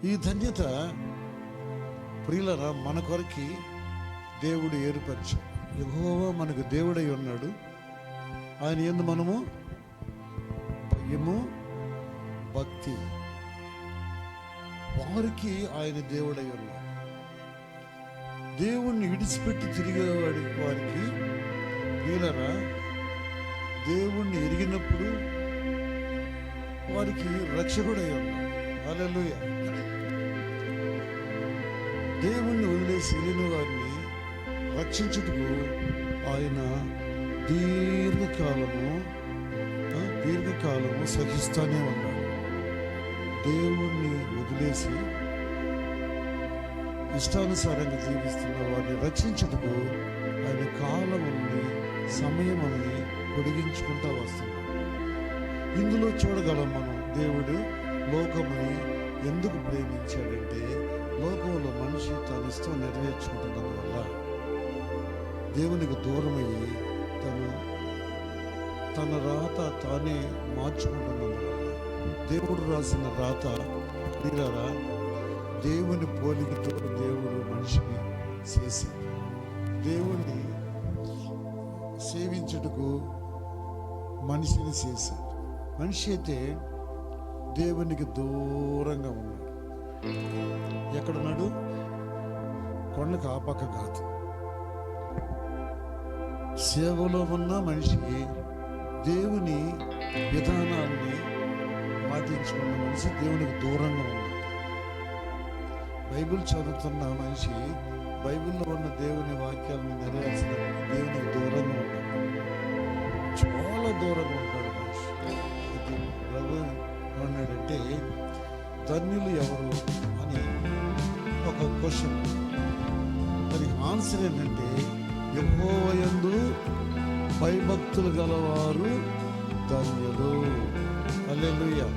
ఈ ధన్యత ప్రియులరా మన కొరకి దేవుడు ఏర్పరిచాడు. యెహోవా మనకు దేవుడై ఉన్నాడు. ఆయన యందు మనము భయము భక్తి, వారికి ఆయన దేవుడై ఉన్నాడు. దేవుణ్ణి విడిచిపెట్టి తిరిగేవాడి వారికి ప్రియులరా దేవుణ్ణి ఎరిగినప్పుడు వారికి రక్షకుడై ఉన్నాడు. హల్లెలూయా. దేవుణ్ణి వదిలేసి వెళ్ళిన వారిని రక్షించుటకు ఆయన దీర్ఘకాలము సహిస్తానే ఉన్నాడు. దేవుణ్ణి వదిలేసి ఇష్టానుసారంగా జీవిస్తున్న వారిని రక్షించుటకు ఆయన కాలముని సమయముని పొడిగించుకుంటూ వస్తున్నాడు. ఇందులో చూడగలం మనం దేవుడు లోకముని ఎందుకు ప్రేమించాడంటే, లోకంలో మనిషి తన ఇష్టం నెరవేర్చుకుంటున్నందువల్ల దేవునికి దూరమయ్యి తన రాత తానే మార్చుకుంటున్నందువల్ల దేవుడు రాసిన రాత తీరారా దేవుని పోలికతో దేవుడు మనిషిని చేసి దేవుణ్ణి సేవించుటకు మనిషిని చేశాడు. మనిషి అయితే దేవునికి దూరంగా ఉన్నాడు. ఎక్కడున్నాడు? కొండకు ఆ పక్క కాదు. సేవలో ఉన్న మనిషి దేవుని విధానాన్ని పాటించుకున్న మనిషి దేవునికి దూరంగా ఉన్నాడు. బైబిల్ చదువుతున్న మనిషి బైబిల్లో ఉన్న దేవుని వాక్యాలను నెరవేర్చిన దేవునికి దూరంగా ఉంటాడు. చాలా దూరంగా ఉంటాడు మనిషి. ప్రభు ఏమన్నాడంటే, ధన్యులు ఎవరు అని ఒక క్వశ్చన్. దానికి ఆన్సర్ ఏంటంటే, యెహోవా యందు భయభక్తులు గలవారు ధన్యులు. హల్లెలూయా.